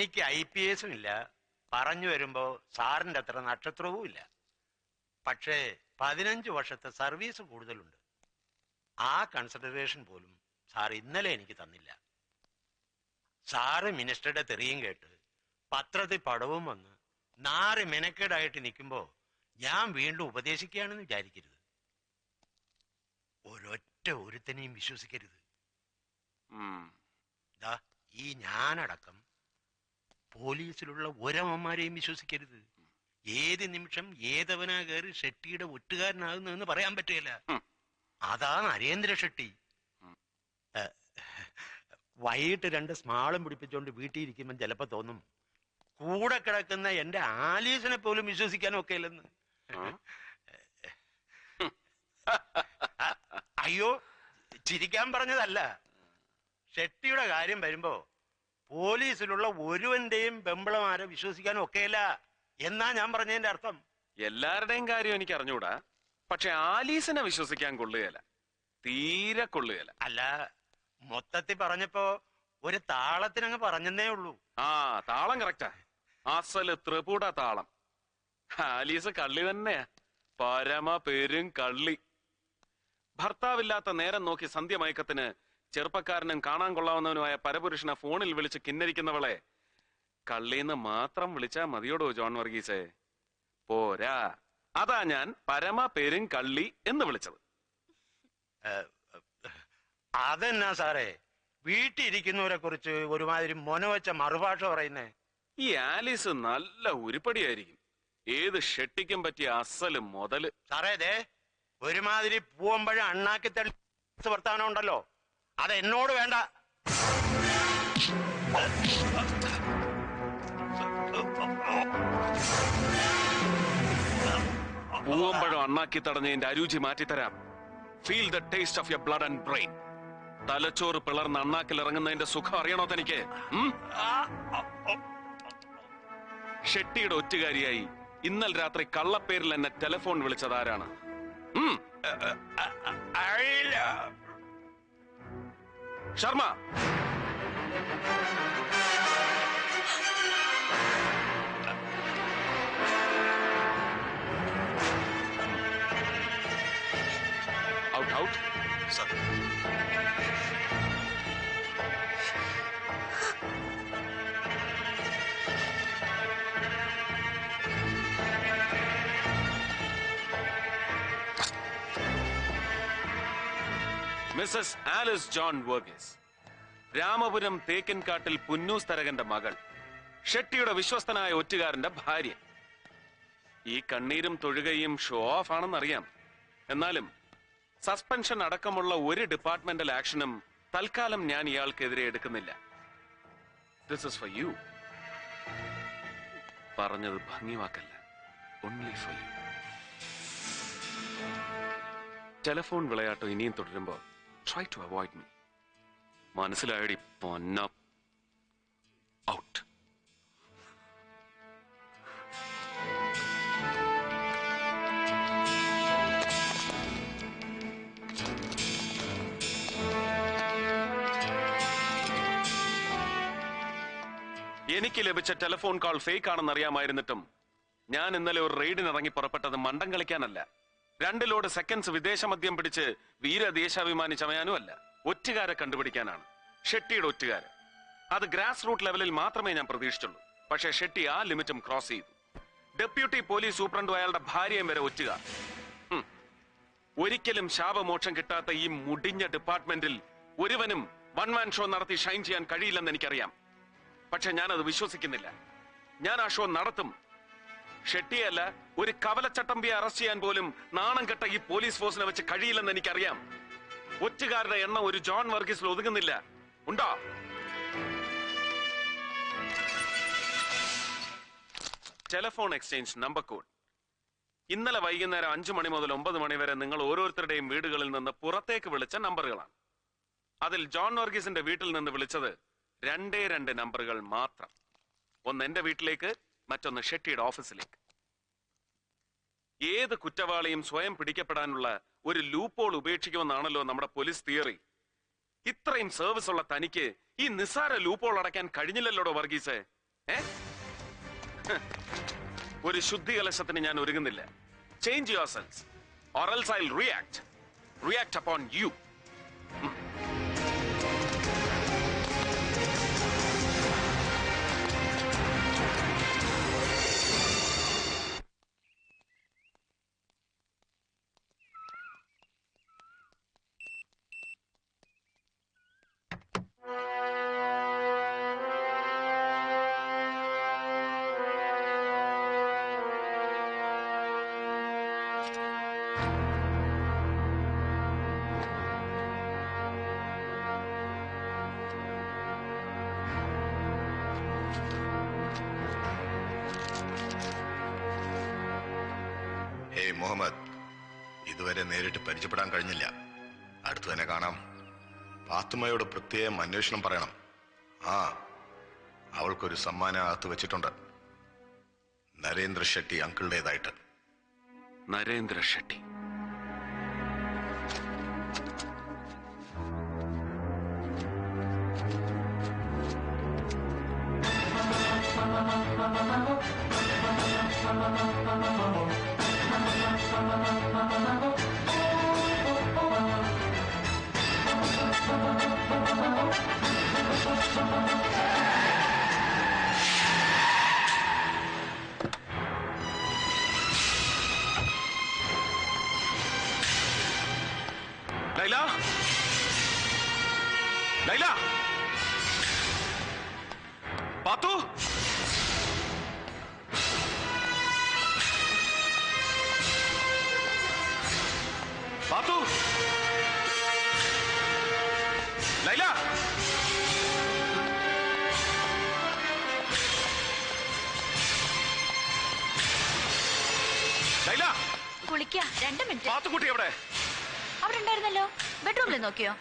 എനിക്ക് IPS-ഉം ഇല്ല, പറഞ്ഞു വരുമ്പോ സാറിന്റെ അത്ര നക്ഷത്രവും ഇല്ല. പക്ഷേ 15 വർഷത്തെ സർവീസ് കൂടുതലുണ്ട്. ആ കൺസിഡറേഷൻ പോലും സാർ ഇന്നലെ എനിക്ക് തന്നില്ല. സാറ് മിനിസ്റ്ററുടെ തെറിയും കേട്ട് പത്രത്തിൽ പടവും വന്ന് നാറ് മെനക്കേടായിട്ട് നിൽക്കുമ്പോ ഞാൻ വീണ്ടും ഉപദേശിക്കുകയാണെന്ന് വിചാരിക്കരുത്. ഒരൊറ്റ ഒരുത്തനെയും വിശ്വസിക്കരുത്. ഈ ഞാനടക്കം പോലീസിലുള്ള ഒരമ്മമാരെയും വിശ്വസിക്കരുത്. ഏത് നിമിഷം ഏതവനാ കയറി ഷെട്ടിയുടെ ഒറ്റുകാരനാകുന്നതെന്ന് പറയാൻ പറ്റുകയില്ല. അതാ നരേന്ദ്ര ഷെട്ടി. വൈകിട്ട് 2 സ്മാളും പിടിപ്പിച്ചുകൊണ്ട് വീട്ടിൽ ഇരിക്കുമ്പോൾ ചിലപ്പോ തോന്നും കൂടെ കിടക്കുന്ന എന്റെ ആലീസിനെ പോലും വിശ്വസിക്കാനൊക്കെ ഇല്ലെന്ന്. അയ്യോ, ചിരിക്കാൻ പറഞ്ഞതല്ല. ഷെട്ടിയുടെ കാര്യം വരുമ്പോ പോലീസിലുള്ള ഒരുവന്റെയും പെമ്പിളമാരെ വിശ്വസിക്കാനും ഒക്കെയല്ല എന്നാ ഞാൻ പറഞ്ഞതിന്റെ അർത്ഥം. എല്ലാവരുടെയും കാര്യം എനിക്ക് അറിഞ്ഞൂടാ, പക്ഷെ ആലീസിനെ വിശ്വസിക്കാൻ കൊള്ളുകയല്ല, തീരെ കൊള്ളുകയല്ല. അല്ല, മൊത്തത്തിൽ പറഞ്ഞപ്പോ ഒരു താളത്തിനങ്ങ് പറഞ്ഞെന്നേ ഉള്ളൂ. ആ താളം കറക്റ്റാ, അസല് ത്രിപുട താളം. ആലീസ് കള്ളി തന്നെയാ, പരമ പേരും കള്ളി. ഭർത്താവില്ലാത്ത നേരം നോക്കി സന്ധ്യമയക്കത്തിന് ചെറുപ്പക്കാരനും കാണാൻ കൊള്ളാവുന്നവനുമായ പരപുരുഷനെ ഫോണിൽ വിളിച്ച് കിന്നരിക്കുന്നവളെ കള്ളീന്ന് മാത്രം വിളിച്ചാ മതിയോടോ ജോൺ വർഗീസേ? പോരാ, അതാ ഞാൻ പരമ പേരും കള്ളി എന്ന് വിളിച്ചത്. അതെന്നാ സാറേ വീട്ടിലിരിക്കുന്നവരെ കുറിച്ച് ഒരുമാതിരി മൊനവെച്ച മറുഭാഷ പറയുന്നേ? ഈ ആലീസ് നല്ല ഉരുപ്പടിയായിരിക്കും, ഏത് ഷെട്ടിക്കും പറ്റിയ അസല് മുതല്. സാറേ ദേ ഒരുമാതിരി പൂവമ്പഴം അണ്ണാക്കി തള്ളി വർത്താനം ഉണ്ടല്ലോ, അത് എന്നോട് വേണ്ട. പൂവമ്പഴം അണ്ണാക്കി തടഞ്ഞതിന്റെ അരുചി മാറ്റിത്തരാം. Feel the taste of your blood and brain. തലച്ചോറ് പിളർന്ന് അണ്ണാക്കിൽ ഇറങ്ങുന്നതിന്റെ സുഖം അറിയണോ തനിക്ക്? ഷെട്ടിയുടെ ഒറ്റുകാരിയായി ഇന്നലെ രാത്രി കള്ളപ്പേരിൽ എന്നെ ടെലിഫോൺ വിളിച്ചതാരാണ്? Sharma. Out out sir. Mrs Alice John Varghese, Ramapuram Thekkinkattil Punnoose തരകന്റെ മകൾ, ഷെട്ടിയുടെ വിശ്വസ്തനായ ഒറ്റുകാരന്റെ ഭാര്യ. ഈ കണ്ണീരും തൊഴുകയും ഷോ ഓഫ് ആണെന്നറിയാം, എന്നാലും സസ്പെൻഷൻ അടക്കമുള്ള ഒരു ഡിപ്പാർട്ട്മെന്റൽ ആക്ഷനും തൽക്കാലം ഞാൻ ഇയാൾക്കെതിരെ എടുക്കുന്നില്ല. This is for you. പറഞ്ഞത് ഭംഗിവാക്കല്ല, ഓൺലി ഫോർ യു. ടെലിഫോൺ വിളയാട്ടം ഇനിയും തുടരുമ്പോ try to avoid me. മനസ്സിലായടി പൊന്ന. ഔട്ട്. എനിക്ക് ലഭിച്ച ടെലിഫോൺ കോൾ ഫേക്ക് ആണെന്ന് അറിയാമായിരുന്നിട്ടും ഞാൻ ഇന്നലെ ഒരു റെയ്ഡിനിറങ്ങി പുറപ്പെട്ടത് മണ്ടം കളിക്കാനല്ല, 2 ലോഡ് സെക്കൻഡ്സ് വിദേശ മദ്യം പിടിച്ച് വീരദേശാഭിമാനി ചമയാനും അല്ല, ഒറ്റുകാരെ കണ്ടുപിടിക്കാനാണ്. ഷെട്ടിയുടെ ഒറ്റുകാരൻ. അത് ഗ്രാസ് റൂട്ട് ലെവലിൽ മാത്രമേ ഞാൻ പ്രതീക്ഷിച്ചുള്ളൂ. പക്ഷേ ഷെട്ടി ആ ലിമിറ്റും ക്രോസ് ചെയ്തു. ഡെപ്യൂട്ടി പോലീസ് സൂപ്രണ്ടും അയാളുടെ ഭാര്യയും വരെ ഒറ്റുകാർ. ഒരിക്കലും ശാപമോക്ഷം കിട്ടാത്ത ഈ മുടിഞ്ഞ ഡിപ്പാർട്ട്മെന്റിൽ ഒരുവനും വൺ മാൻ ഷോ നടത്തി ഷൈൻ ചെയ്യാൻ കഴിയില്ലെന്ന് എനിക്കറിയാം. പക്ഷെ ഞാനത് വിശ്വസിക്കുന്നില്ല. ഞാൻ ആ ഷോ നടത്തും. ഷെട്ടിയല്ല, ഒരു കവലച്ചട്ടമ്പിയെ അറസ്റ്റ് ചെയ്യാൻ പോലും നാണം കെട്ട ഈ പോലീസ് ഫോഴ്സിനെ വെച്ച് കഴിയില്ലെന്ന് എനിക്കറിയാം. ഒറ്റുകാരുടെ എണ്ണം ഒരു ജോൺ വർഗീസിൽ ഒതുങ്ങുന്നില്ല. ഉണ്ടോ? Telephone exchange number code. ഇന്നലെ വൈകുന്നേരം 5 മണി മുതൽ 9 മണി വരെ നിങ്ങൾ ഓരോരുത്തരുടെയും വീടുകളിൽ നിന്ന് പുറത്തേക്ക് വിളിച്ച നമ്പറുകളാണ്. അതിൽ ജോൺ വർഗീസിന്റെ വീട്ടിൽ നിന്ന് വിളിച്ചത് 2 നമ്പറുകൾ മാത്രം. ഒന്ന് എന്റെ വീട്ടിലേക്ക്, മറ്റൊന്ന് ഷെട്ടിയുടെ ഓഫീസിലേക്ക്. ഏത് കുറ്റവാളിയും സ്വയം പിടിക്കപ്പെടാനുള്ള ഒരു ലൂപ്പോൾ ഉപേക്ഷിക്കുമെന്നാണല്ലോ നമ്മുടെ പോലീസ് തിയറി. ഇത്രയും സർവീസ് ഉള്ള തനിക്ക് ഈ നിസ്സാര ലൂപ്പോൾ അടയ്ക്കാൻ കഴിഞ്ഞില്ലല്ലോടോ വർഗീസേ. ഒരു ശുദ്ധി കലശത്തിന് ഞാൻ ഒരുങ്ങുന്നില്ല. Change your cells or else I'll react upon you. Muhammad, ഇതുവരെ നേരിട്ട് പരിചയപ്പെടാൻ കഴിഞ്ഞില്ല. അടുത്തു തന്നെ കാണാം. ഫാത്തിമയോട് പ്രത്യേകം അന്വേഷണം പറയണം. അവൾക്കൊരു സമ്മാനം അകത്ത് വെച്ചിട്ടുണ്ട്. നരേന്ദ്ര ഷെട്ടി അങ്കിളുടേതായിട്ട്. നരേന്ദ്ര ഷെട്ടി? ലൈല, ലൈല, പാത്തു, പാത്തു, ലൈല, ലൈല, കുളിക്കാ. 2 മിനിറ്റ്. പാത്തുക്കുട്ടി എവിടെ? അവിടെ ഉണ്ടായിരുന്നല്ലോ. ബെഡ്റൂമിൽ നോക്കിയോ?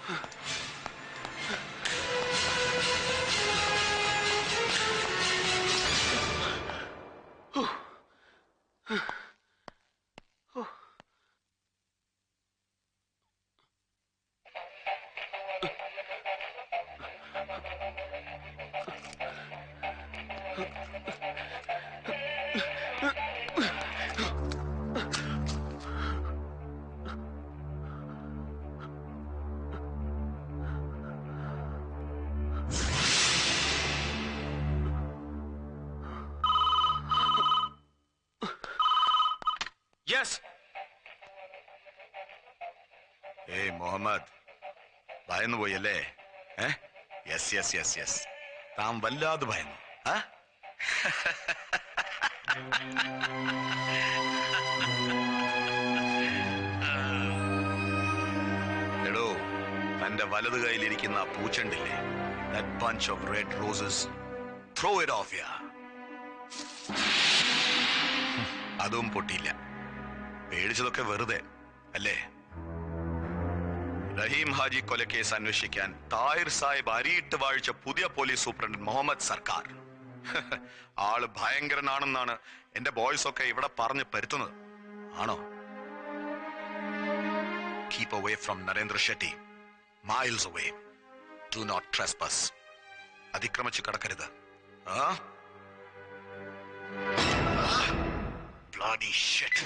Yes. മുഹമ്മദ്, ഭയന്നു പോയല്ലേ? യെസ് യെസ് യെസ് യെസ്, താൻ വല്ലാതെ ഭയന്നു. എടോ, തന്റെ വലത് കയ്യിലിരിക്കുന്ന പൂച്ചണ്ടില്ലേ, that bunch of red roses, throw it off here. അതും പൊട്ടിയില്ല. പേടിച്ചതൊക്കെ വെറുതെ അല്ലേ? റഹീം ഹാജി കൊലക്കേസ് അന്വേഷിക്കാൻ താഹിർ സാഹിബ് അരിയിട്ട് വാഴിച്ച പുതിയ പോലീസ് സൂപ്രണ്ട് മുഹമ്മദ് സർക്കാർ. ആള് ഭയങ്കരനാണെന്നാണ് എന്റെ ബോയ്സ് ഒക്കെ ഇവിടെ പറഞ്ഞു പരുത്തുന്നത്. ആണോ? Keep away from Narendra Shetty. Miles away. Do not trespass. അതിക്രമിച്ചു കടക്കരുത്. Bloody shit.